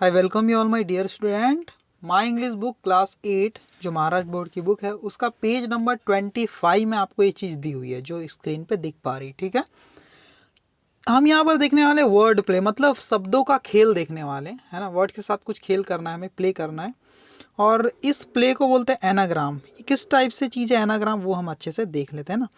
I welcome you all my dear student. My English book class 8 जो Maharashtra board की book है उसका page number 25 में आपको ये चीज़ दी हुई है जो स्क्रीन पे दिख पा रही, ठीक है। हम यहाँ पर देखने वाले वर्ड प्ले, मतलब शब्दों का खेल देखने वाले है ना। वर्ड के साथ कुछ खेल करना है, हमें प्ले करना है। और इस प्ले को बोलते हैं एनाग्राम। किस टाइप से चीज़ है एनाग्राम वो हम अच्छे से देख लेते हैं ना।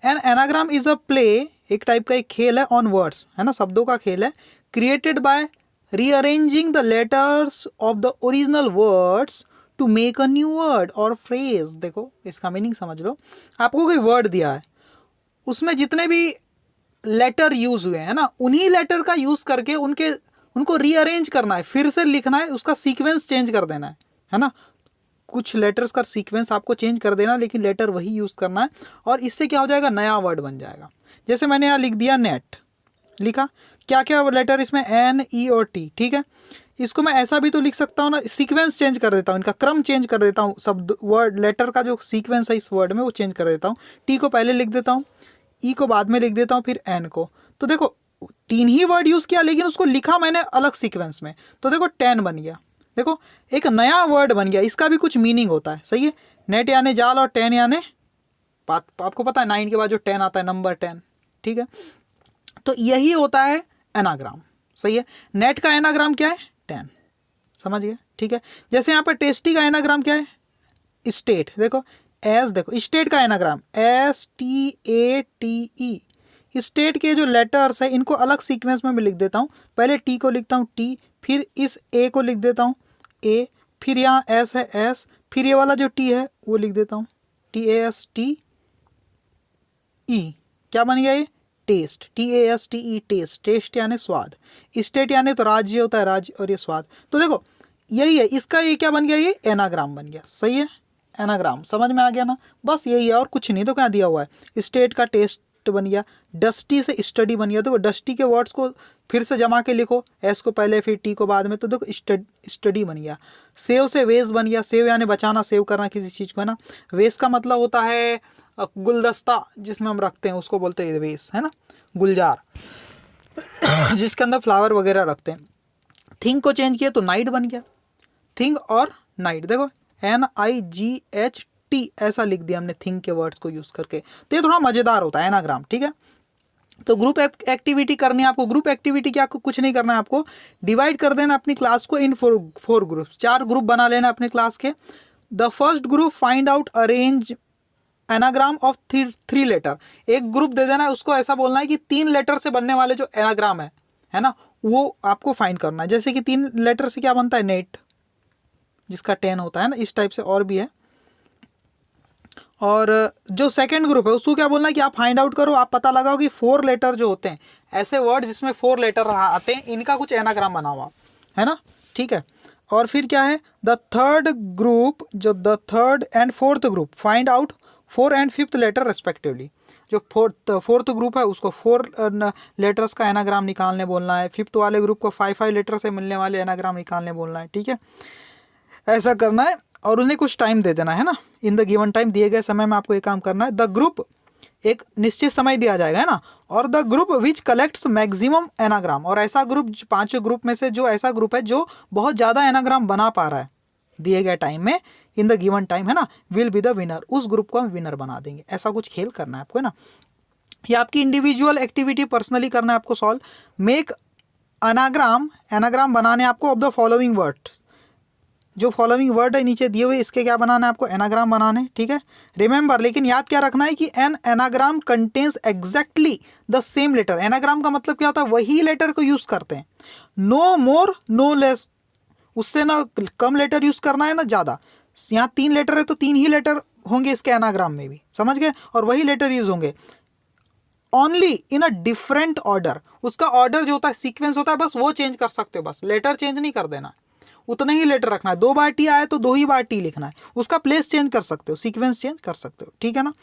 An anagram is a play, एक टाइप का एक खेल है ऑन वर्ड्स, है ना, शब्दों का खेल है। Created by rearranging the letters of the original words to make a new word और फ्रेज। देखो इसका मीनिंग समझ लो। आपको कोई वर्ड दिया है, उसमें जितने भी लेटर यूज हुए हैं ना, उन्हीं लेटर का यूज करके उनको रीअरेंज करना है, फिर से लिखना है, उसका सीक्वेंस चेंज कर देना है ना। कुछ लेटर्स का सीक्वेंस आपको चेंज कर देना, लेकिन लेटर वही यूज करना है। और इससे क्या हो जाएगा, नया वर्ड बन जाएगा। जैसे मैंने यहाँ लिख दिया नेट, लिखा क्या क्या लेटर इसमें, एन ई और टी, ठीक है। इसको मैं ऐसा भी तो लिख सकता हूँ ना, सीक्वेंस चेंज कर देता हूँ, इनका क्रम चेंज कर देता हूँ, शब्द वर्ड लेटर का जो सीक्वेंस है इस वर्ड में वो चेंज कर देता हूँ। टी को पहले लिख देता हूँ, ई को बाद में लिख देता हूँ, फिर एन को। तो देखो 3 ही वर्ड यूज़ किया, लेकिन उसको लिखा मैंने अलग सीक्वेंस में। तो देखो 10 बन गया। देखो एक नया वर्ड बन गया, इसका भी कुछ मीनिंग होता है, सही है। नेट यानी जाल और 10 यानी बात। आपको पता है 9 के बाद जो 10 आता है, नंबर 10, ठीक है। तो यही होता है एनाग्राम, सही है। नेट का एनाग्राम क्या है, 10, समझ गए, ठीक है। जैसे यहाँ पर टेस्टी का एनाग्राम क्या है, स्टेट। देखो एस, देखो स्टेट का एनाग्राम STATE। स्टेट के जो लेटर्स है इनको अलग सीक्वेंस में मैं लिख देता हूँ। पहले टी को लिखता हूँ टी, फिर इस ए को लिख देता हूँ ए, फिर यहाँ एस है एस, फिर ये वाला जो टी है वो लिख देता हूँ TASTE। क्या बन गया ये, टेस्ट, TASTE, टेस्ट। टेस्ट यानी स्वाद, स्टेट यानी तो राज्य होता है, राज्य, और ये स्वाद। तो देखो यही है, इसका ये क्या बन गया, ये एनाग्राम बन गया, सही है। एनाग्राम समझ में आ गया ना, बस यही है और कुछ नहीं। तो क्या दिया हुआ है, स्टेट का टेस्ट बन गया, डस्टी से स्टडी बन गया। देखो डस्टी के वर्ड्स को फिर से जमा के लिखो, एस को पहले फिर टी को बाद में, तो देखो स्टडी बन गया। सेव से वेस्ट बन गया, सेव यानी बचाना, सेव करना किसी चीज़ को, है ना। वेस्ट का मतलब होता है गुलदस्ता जिसमें हम रखते हैं, उसको बोलते हैं वेस्ट, है ना, गुलजार जिसके अंदर फ्लावर वगैरह रखते हैं। थिंग को चेंज किया तो नाइट बन गया, थिंग और नाइट। देखो NIGHT ऐसा लिख दिया हमने थिंग के वर्ड्स को यूज करके। तो ये थोड़ा मजेदार होता है एनाग्राम, ठीक है। तो ग्रुप एक्टिविटी करनी है आपको। ग्रुप एक्टिविटी क्या, आपको कुछ नहीं करना है, आपको डिवाइड कर देना अपनी क्लास को इन फोर ग्रुप्स। 4 ग्रुप बना लेना अपने क्लास के। The first group find out arrange anagram of 3 letter. एक ग्रुप दे देना है, उसको ऐसा बोलना है कि 3 लेटर से बनने वाले जो एनाग्राम है ना, वो आपको फाइंड करना है। जैसे कि 3 लेटर से क्या बनता है, नेट, जिसका 10 होता है ना, इस टाइप से और भी है। और जो सेकंड ग्रुप है उसको क्या बोलना है कि आप फाइंड आउट करो, आप पता लगाओ कि 4 लेटर जो होते हैं, ऐसे वर्ड जिसमें 4 लेटर आते हैं, इनका कुछ एनाग्राम बना हुआ है ना, ठीक है। और फिर क्या है, द थर्ड ग्रुप, जो the third and fourth group find out 4 and 5th letter respectively. जो फोर्थ ग्रुप है उसको 4 लेटर्स का एनाग्राम निकालने बोलना है। 5th वाले ग्रुप को 5 लेटर से मिलने वाले एनाग्राम निकालने बोलना है, ठीक है। ऐसा करना है और उन्हें कुछ टाइम दे देना है ना। इन द गिवन टाइम, दिए गए समय में आपको ये काम करना है। द ग्रुप, एक निश्चित समय दिया जाएगा, है ना। और the group which collects maximum anagram, और ऐसा ग्रुप, 5 ग्रुप में से जो ऐसा ग्रुप है जो बहुत ज़्यादा एनाग्राम बना पा रहा है दिए गए टाइम में, इन द गिवन टाइम, है ना, विल बी द विनर। उस ग्रुप को हम विनर बना देंगे। ऐसा कुछ खेल करना है आपको, है ना। ये आपकी इंडिविजुअल एक्टिविटी, पर्सनली करना है आपको सॉल्व। मेक एनाग्राम, एनाग्राम बनाने आपको ऑफ द फॉलोइंग वर्ड्स। जो फॉलोइंग वर्ड है नीचे दिए हुए, इसके क्या बनाना है आपको, एनाग्राम बनाने, ठीक है। रिमेंबर, लेकिन याद क्या रखना है कि an anagram contains exactly the same letter. Anagram का मतलब क्या होता है, वही लेटर को यूज करते हैं, नो मोर नो लेस। उससे ना कम लेटर यूज करना है ना ज़्यादा। यहाँ 3 लेटर है तो 3 ही लेटर होंगे इसके एनाग्राम में भी, समझ गए, और वही लेटर यूज होंगे। Only in a different order, उसका ऑर्डर जो होता है, सीक्वेंस होता है, बस वो चेंज कर सकते हो, बस लेटर चेंज नहीं कर देना। उतना ही लेटर रखना है। 2 बार टी आया तो 2 ही बार टी लिखना है। उसका प्लेस चेंज कर सकते हो, सीक्वेंस चेंज कर सकते हो, ठीक है ना।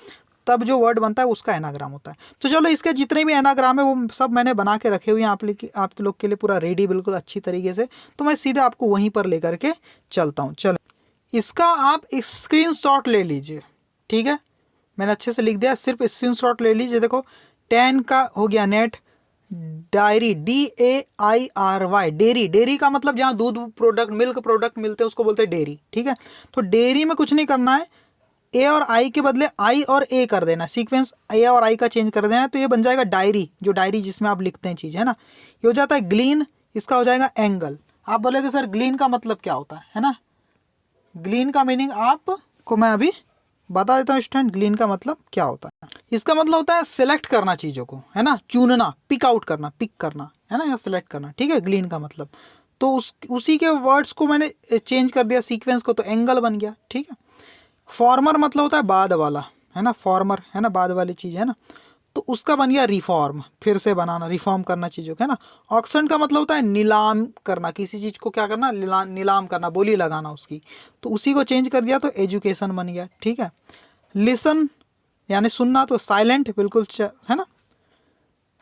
तब जो वर्ड बनता है उसका एनाग्राम होता है। तो चलो इसके जितने भी एनाग्राम है वो सब मैंने बना के रखे हुए हैं आपके लोग के लिए, पूरा रेडी, बिल्कुल अच्छी तरीके से। तो मैं सीधे आपको वहीं पर लेकर के चलता हूँ। चलो इसका आप स्क्रीनशॉट ले लीजिए, ठीक है। मैंने अच्छे से लिख दिया, सिर्फ स्क्रीनशॉट ले लीजिए। देखो 10 का हो गया net, diary, DAIRY, dairy. Dairy का मतलब जहाँ दूध प्रोडक्ट, मिल्क प्रोडक्ट मिलते हैं उसको बोलते हैं डेयरी, ठीक है। तो डेयरी में कुछ नहीं करना है, ए और आई के बदले आई और ए कर देना, सीक्वेंस ए और आई का चेंज कर देना है, तो ये बन जाएगा डायरी, जो डायरी जिसमें आप लिखते हैं चीज़, है ना। ये हो जाता है ग्लीन, इसका हो जाएगा एंगल। आप बोलेगे सर ग्लीन का मतलब क्या होता है ना। ग्लीन का मीनिंग आपको मैं अभी बता देता हूँ स्टूडेंट, ग्लीन का मतलब क्या होता है। इसका मतलब होता है सिलेक्ट करना चीज़ों को, है ना, चुनना, पिक आउट करना, पिक करना, है ना, या सिलेक्ट करना, ठीक है, ग्लीन का मतलब। तो उसी के वर्ड्स को मैंने चेंज कर दिया सीक्वेंस को, तो एंगल बन गया, ठीक है। फॉर्मर मतलब होता है बाद वाला, है ना, फॉर्मर, है ना, बाद वाली चीज़, है ना, तो उसका बन गया रिफॉर्म, फिर से बनाना, रिफॉर्म करना चीज़ों का, है ना। ऑक्शन का मतलब होता है नीलाम करना, किसी चीज़ को क्या करना, नीलाम करना, बोली लगाना उसकी, तो उसी को चेंज कर दिया तो एजुकेशन बन गया, ठीक है। लिसन यानी सुनना, तो साइलेंट, बिल्कुल है ना,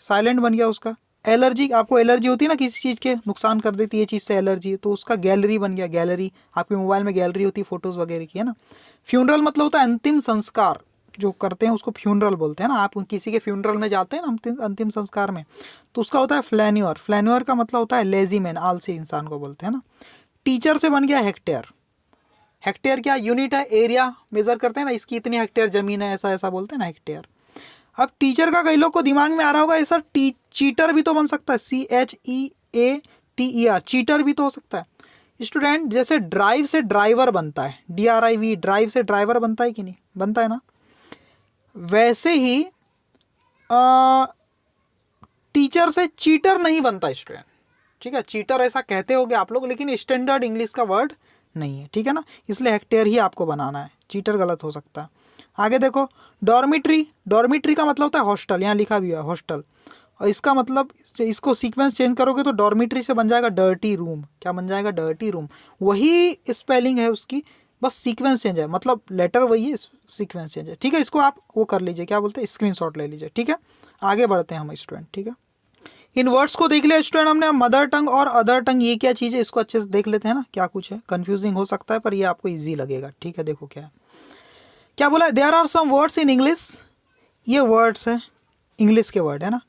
साइलेंट बन गया उसका। एलर्जी, आपको एलर्जी होती है ना किसी चीज़ के, नुकसान कर देती है चीज़ से एलर्जी, तो उसका गैलरी बन गया, गैलरी, आपके मोबाइल में गैलरी होती है फ़ोटोज़ वगैरह की, है ना। फ्यूनरल मतलब होता है अंतिम संस्कार, जो करते हैं उसको फ्यूनरल बोलते हैं ना। आप किसी के फ्यूनरल में जाते हैं ना अंतिम संस्कार में, तो उसका होता है फ्लैन्योर। फ्लैन्योर का मतलब होता है लेजी मैन, आलसी इंसान को बोलते हैं ना। टीचर से बन गया हेक्टेयर। हेक्टेयर क्या यूनिट है, एरिया मेजर करते हैं ना, इसकी इतनी हेक्टेयर ज़मीन है, ऐसा ऐसा बोलते हैं ना, हेक्टेयर। अब टीचर का कई लोग को दिमाग में आ रहा होगा, ऐसा चीटर भी तो बन सकता है, CHEATER, चीटर भी तो हो सकता है स्टूडेंट। जैसे ड्राइव से ड्राइवर बनता है, DRIV, ड्राइव से ड्राइवर बनता है कि नहीं, बनता है ना। वैसे ही टीचर से चीटर नहीं बनता स्टूडेंट, ठीक है। चीटर ऐसा कहते होगे आप लोग, लेकिन स्टैंडर्ड इंग्लिश का वर्ड नहीं है, ठीक है ना, इसलिए हेक्टेयर ही आपको बनाना है, चीटर गलत हो सकता है। आगे देखो, डॉर्मिट्री, डॉर्मिट्री का मतलब होता है हॉस्टल, यहाँ लिखा भी है हॉस्टल, और इसका मतलब, इसको सीक्वेंस चेंज करोगे तो डॉर्मिट्री से बन जाएगा डर्टी रूम। क्या बन जाएगा, डर्टी रूम, वही स्पेलिंग है उसकी, बस सीक्वेंस चेंज है, मतलब लेटर वही है, सीक्वेंस चेंज है, ठीक है। इसको आप वो कर लीजिए, क्या बोलते हैं, स्क्रीनशॉट ले लीजिए, ठीक है। आगे बढ़ते हैं हम स्टूडेंट, ठीक है। इन वर्ड्स को देख लिया स्टूडेंट हमने। मदर टंग और अदर टंग ये क्या चीज़ है, इसको अच्छे से देख लेते हैं ना, क्या कुछ है, कंफ्यूजिंग हो सकता है पर ये आपको इजी लगेगा, ठीक है। देखो क्या है, क्या बोला है, there are some words in English, ये वर्ड्स है, इंग्लिश के वर्ड है ना,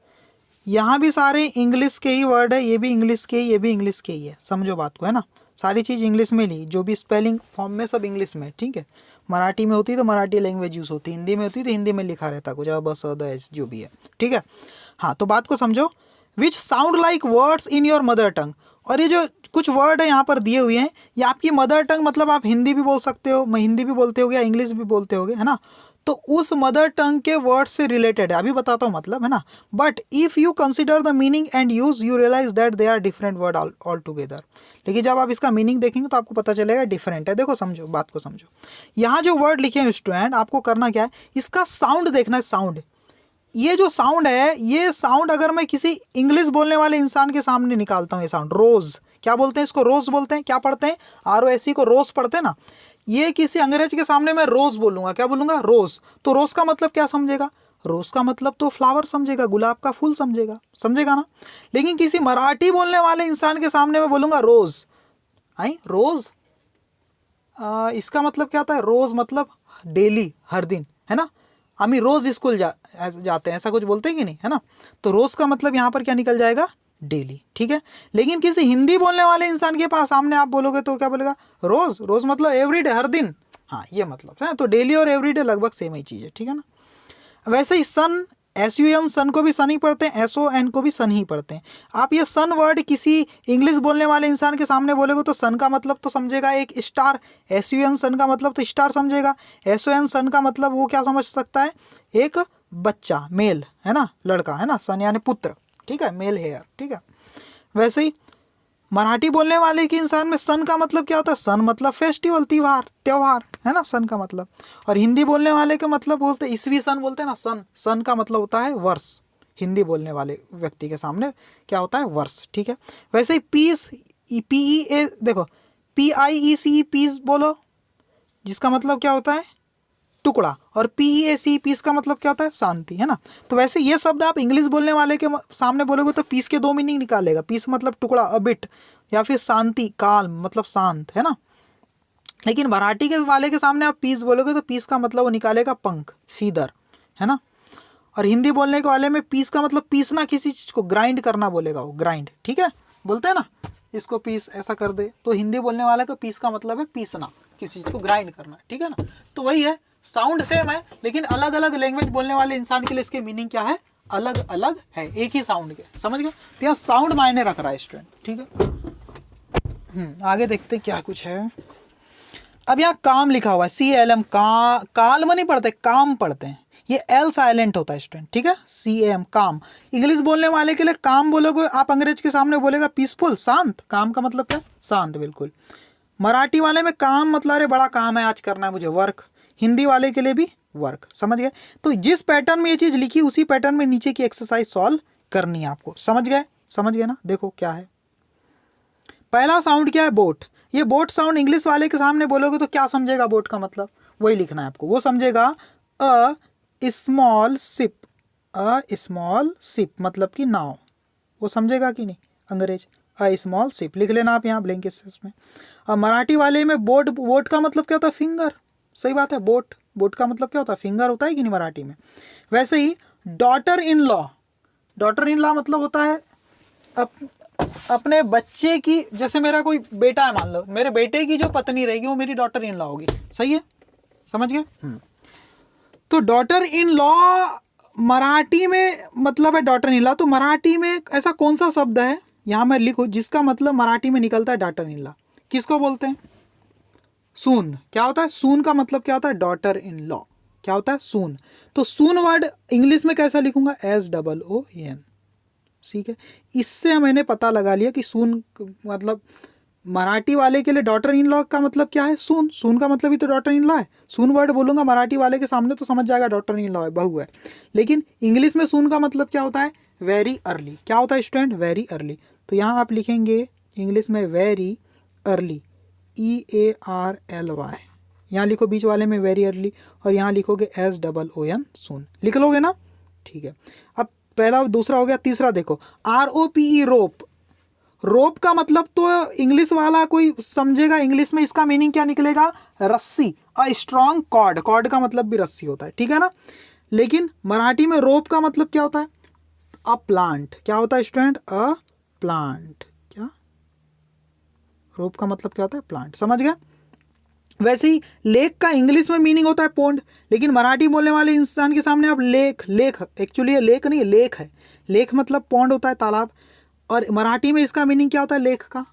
यहाँ भी सारे इंग्लिश के ही वर्ड है, ये भी इंग्लिश के ही, ये भी इंग्लिश के ही है, समझो बात को, है ना। सारी चीज़ इंग्लिश में ली, जो भी स्पेलिंग फॉर्म में सब इंग्लिश में, ठीक है। मराठी में होती तो मराठी लैंग्वेज यूज़ होती, हिंदी में होती तो हिंदी में लिखा रहता कुछ, बस अदर्स जो भी है, ठीक है। हाँ, तो बात को समझो। विच sound like words in your mother tongue, और ये जो कुछ वर्ड है यहाँ पर दिए हुए हैं, ये आपकी मदर टंग, मतलब आप हिंदी भी बोल सकते हो, मैं हिंदी भी बोलते हो या इंग्लिश भी बोलते होगे, है ना। तो उस मदर टंग के वर्ड से रिलेटेड है, अभी बताता हूँ मतलब, है ना। But if you consider the meaning and use, you realise that they are different word all together. लेकिन जब आप इसका मीनिंग देखेंगे तो आपको पता चलेगा डिफरेंट है। देखो समझो, बात को समझो। यहाँ जो वर्ड लिखे हैं स्टूडेंट, आपको करना क्या है, इसका साउंड देखना है, साउंड। ये जो साउंड है, ये साउंड अगर मैं किसी इंग्लिश बोलने वाले इंसान के सामने निकालता हूँ, ये साउंड रोज़, क्या बोलते हैं इसको, रोज़ बोलते हैं, क्या पढ़ते हैं, ROSE को रोज़ पढ़ते हैं ना। ये किसी अंग्रेज के सामने मैं रोज़ बोलूँगा, क्या बोलूँगा, रोज़, तो रोज़ का मतलब क्या समझेगा, रोज़ का मतलब तो फ्लावर समझेगा, गुलाब का फूल समझेगा, समझेगा ना। लेकिन किसी मराठी बोलने वाले इंसान के सामने मैं बोलूँगा रोज़, आई रोज़, इसका मतलब क्या होता है, रोज़ मतलब डेली, हर दिन, है ना। हम ही रोज़ स्कूल जाते हैं, ऐसा कुछ बोलते हैं कि नहीं, है ना। तो रोज़ का मतलब यहाँ पर क्या निकल जाएगा, डेली, ठीक है। लेकिन किसी हिंदी बोलने वाले इंसान के पास सामने आप बोलोगे तो क्या बोलेगा, रोज़, रोज़ मतलब एवरीडे, हर दिन, हाँ ये मतलब है। तो डेली और एवरीडे लगभग सेम ही चीज़ है, ठीक है ना। वैसे ही सन, SUN, सन को भी सन ही पढ़ते हैं, SON को भी सन ही पढ़ते हैं। आप ये सन वर्ड किसी इंग्लिश बोलने वाले इंसान के सामने बोलेगे तो सन का मतलब तो समझेगा एक स्टार, SUN सन का मतलब तो स्टार समझेगा, SON सन का मतलब वो क्या समझ सकता है, एक बच्चा, मेल, है ना, लड़का, है ना, सन यानी पुत्र, ठीक है, मेल हेयर, ठीक है। वैसे ही मराठी बोलने वाले के इंसान में सन का मतलब क्या होता है, सन मतलब फेस्टिवल, त्योहार, है ना, सन का मतलब। और हिंदी बोलने वाले का मतलब बोलते ईस्वी सन बोलते हैं ना, सन का मतलब होता है वर्ष, हिंदी बोलने वाले व्यक्ति के सामने क्या होता है, वर्ष, ठीक है। वैसे ही पीस, PEA, देखो PIECE, पीस बोलो, जिसका मतलब क्या होता है, टुकड़ा, और PEAC, पीस का मतलब क्या होता है, शांति, है ना। तो वैसे ये शब्द आप इंग्लिश बोलने वाले के सामने बोलोगे तो पीस के दो मीनिंग निकालेगा, पीस मतलब टुकड़ा, अबिट, या फिर शांति, काल्म मतलब शांत, है ना। लेकिन मराठी के वाले के सामने आप पीस बोलोगे तो पीस का मतलब वो निकालेगा पंख, फीदर, है ना। और हिंदी बोलने के वाले में पीस का मतलब पीसना, किसी चीज़ को ग्राइंड करना बोलेगा वो, ग्राइंड, ठीक है, बोलते हैं ना इसको पीस, ऐसा कर दे, तो हिंदी बोलने वाले को पीस का मतलब है पीसना, किसी चीज़ को ग्राइंड करना, ठीक है ना। तो वही है, साउंड सेम है लेकिन अलग अलग लैंग्वेज बोलने वाले इंसान के लिए इसके मीनिंग क्या है, अलग अलग है, एक ही साउंड के, समझ गए। तो यहाँ साउंड मायने रख रहा है स्टूडेंट, ठीक है। आगे देखते हैं क्या कुछ है। अब यहाँ काम लिखा हुआ है, CALM, काल्म नहीं पढ़ते, काम पढ़ते हैं, ये L साइलेंट होता है स्टूडेंट, ठीक है, CAM, काम। इंग्लिश बोलने वाले के लिए काम बोलोगे आप, अंग्रेज के सामने बोलेगा पीसफुल, शांत, काम का मतलब क्या, शांत, बिल्कुल। मराठी वाले में काम मतलब अरे बड़ा काम है आज करना है मुझे, वर्क। हिंदी वाले के लिए भी वर्क, समझ गए। तो जिस पैटर्न में ये चीज़ लिखी उसी पैटर्न में नीचे की एक्सरसाइज सॉल्व करनी है आपको, समझ गए, समझ गए ना। देखो क्या है, पहला साउंड क्या है, बोट। ये बोट साउंड इंग्लिश वाले के सामने बोलोगे तो क्या समझेगा बोट का मतलब, वही लिखना है आपको, वो समझेगा a small ship, a small ship मतलब कि नाव, वो समझेगा कि नहीं अंग्रेज, अ स्मॉल शिप लिख लेना आप यहाँ ब्लैंक स्पेस में। और मराठी वाले में बोट, बोट का मतलब क्या होता है, फिंगर, सही बात है, बोट, बोट का मतलब क्या होता है, फिंगर होता है कि नहीं मराठी में। वैसे ही daughter in law, daughter in law मतलब होता है अपने बच्चे की, जैसे मेरा कोई बेटा है मान लो, मेरे बेटे की जो पत्नी रहेगी वो मेरी डॉटर इन लॉ होगी, सही है, समझ गए। तो डॉटर इन लॉ मराठी में मतलब है डॉटर इन लॉ, तो मराठी में ऐसा कौन सा शब्द है यहाँ मैं लिखूँ जिसका मतलब मराठी में निकलता है डॉटर इन लॉ, किसको बोलते हैं, सून। क्या होता है सून का मतलब, क्या होता है डॉटर इन लॉ, क्या होता है सून। तो सून वर्ड इंग्लिश में कैसा लिखूंगा, SOON, ठीक है। इससे मैंने पता लगा लिया कि सून मतलब मराठी वाले के लिए डॉटर इन लॉ का मतलब क्या है, सून, सून का मतलब ही तो डॉटर इन लॉ है। सून वर्ड बोलूंगा मराठी वाले के सामने तो समझ जाएगा डॉटर इन लॉ है, बहू है। लेकिन इंग्लिश में सून का मतलब क्या होता है, वेरी अर्ली। क्या होता है स्टूडेंट, वेरी अर्ली। तो यहाँ आप लिखेंगे इंग्लिश में वेरी अर्ली, EARLY, यहाँ लिखो बीच वाले में वेरी अर्ली, और यहाँ लिखोगे SOON, सून, लिख लोगे ना, ठीक है। अब पहला दूसरा हो गया, तीसरा देखो ROPE, रोप। रोप का मतलब तो इंग्लिश वाला कोई समझेगा, इंग्लिश में इसका मीनिंग क्या निकलेगा, रस्सी, अ स्ट्रॉन्ग कॉर्ड, कॉर्ड का मतलब भी रस्सी होता है, ठीक है ना। लेकिन मराठी में रोप का मतलब क्या होता है, अ प्लांट। क्या होता है स्टूडेंट, अ प्लांट, क्या, रोप का मतलब क्या होता है, प्लांट, समझ गया। वैसे ही लेक का इंग्लिश में मीनिंग होता है पोंड, लेकिन मराठी बोलने वाले इंसान के सामने आप लेक, लेक एक्चुअली ये लेक नहीं है, लेक है, लेक मतलब पौंड होता है, तालाब। और मराठी में इसका मीनिंग क्या होता है, लेक का,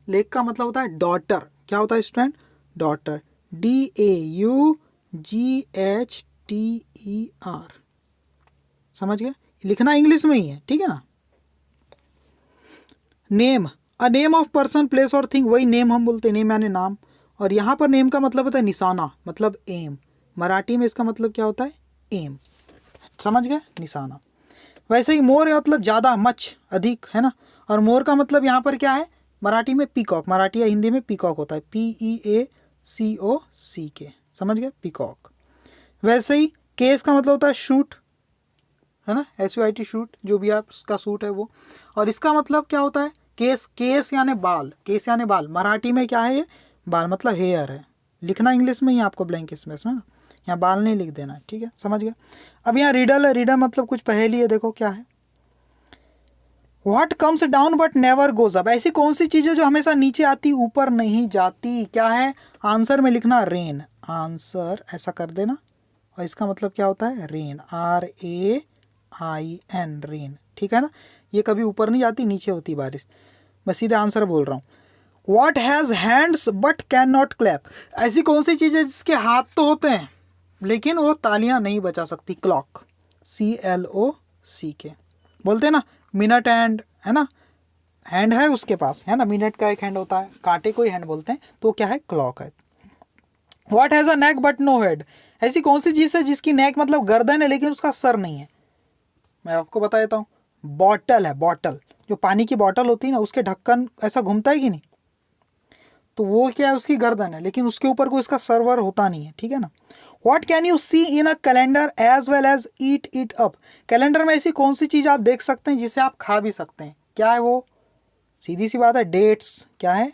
लेक का मतलब होता है डॉटर। क्या होता है स्टूडेंट, डॉटर, DAUGHTER, समझ गए, लिखना इंग्लिश में ही है, ठीक है ना। Name, a name of person, place और थिंग, वही नेम हम बोलते हैं, नेम यानी नाम। और यहाँ पर नेम का मतलब होता है निशाना, मतलब एम। मराठी में इसका मतलब क्या होता है, एम, समझ गए, निशाना। वैसे ही मोर मतलब ज़्यादा, मच, अधिक, है ना। और मोर का मतलब यहाँ पर क्या है, मराठी में पीकॉक, मराठी या हिंदी में पीकॉक होता है, PEACOCK, समझ गए, पीकॉक। वैसे ही केस का मतलब होता है शूट, है ना, SUIT, शूट, जो भी आप उसका सूट है वो। और इसका मतलब क्या होता है, केस, केस यानी बाल, केस यानी बाल, मराठी में क्या है ये, बाल मतलब हेयर है। लिखना इंग्लिश में ही आपको ब्लैंक स्पेस में ना, यहाँ बाल नहीं लिख देना, ठीक है, समझ गया। अब यहाँ रीडल है, रीडल मतलब कुछ पहेली है, देखो क्या है। What comes down but never goes up, ऐसी कौन सी चीज़ है जो हमेशा नीचे आती ऊपर नहीं जाती, क्या है। आंसर में लिखना रेन, आंसर ऐसा कर देना, और इसका मतलब क्या होता है, रेन, RAIN, रेन, ठीक है ना। ये कभी ऊपर नहीं जाती, नीचे होती बारिश। मैं सीधे आंसर बोल रहा हूँ। What has hands but cannot clap, ऐसी कौन सी चीज़ है जिसके हाथ तो होते हैं लेकिन वो तालियां नहीं बजा सकती, क्लॉक, CLOCK, बोलते हैं ना मिनट हैंड, है ना, हैंड है उसके पास, है ना, मिनट का एक हैंड होता है, कांटे को ही हैंड बोलते हैं, तो क्या है, क्लॉक है। What has a neck but no head, ऐसी कौन सी चीज़ है जिसकी नेक मतलब गर्दन है लेकिन उसका सर नहीं है। मैं आपको बता देता हूँ, बॉटल है, बॉटल, जो पानी की बॉटल होती है ना, उसके ढक्कन ऐसा घूमता है कि नहीं, तो वो क्या है, उसकी गर्दन है, लेकिन उसके ऊपर कोई इसका सर्वर होता नहीं है, ठीक है ना। What can you see in a calendar as well as eat it up, calendar में ऐसी कौन सी चीज़ आप देख सकते हैं जिसे आप खा भी सकते हैं, क्या है वो, सीधी सी बात है, डेट्स। क्या है,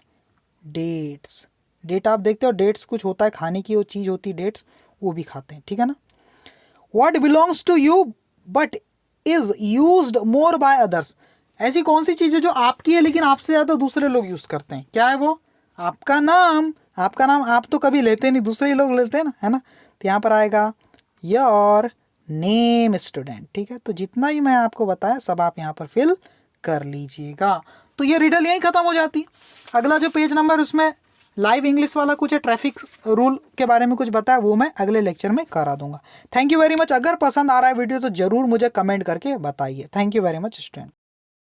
डेट्स, डेट आप देखते हो, डेट्स कुछ होता है खाने की वो चीज़ होती है, डेट्स, वो भी खाते हैं, ठीक है ना। What belongs to you but is used more by others. ऐसी कौन सी चीज़ है जो आपकी है लेकिन आपसे ज़्यादा दूसरे लोग यूज़ करते हैं? क्या है वो? आपका नाम। आपका नाम आप तो कभी लेते नहीं, दूसरे ही लोग लेते हैं ना, है ना। तो यहाँ पर आएगा योर नेम स्टूडेंट। ठीक है, तो जितना ही मैं आपको बताया सब आप यहाँ पर फिल कर लीजिएगा। तो ये रिडल यहीं ख़त्म हो जाती है। अगला जो पेज नंबर उसमें लाइव इंग्लिश वाला कुछ है, ट्रैफिक रूल के बारे में कुछ बताया, वो मैं अगले लेक्चर में करा दूंगा। Thank you very much. अगर पसंद आ रहा है वीडियो तो ज़रूर मुझे कमेंट करके बताइए। Thank you very much student.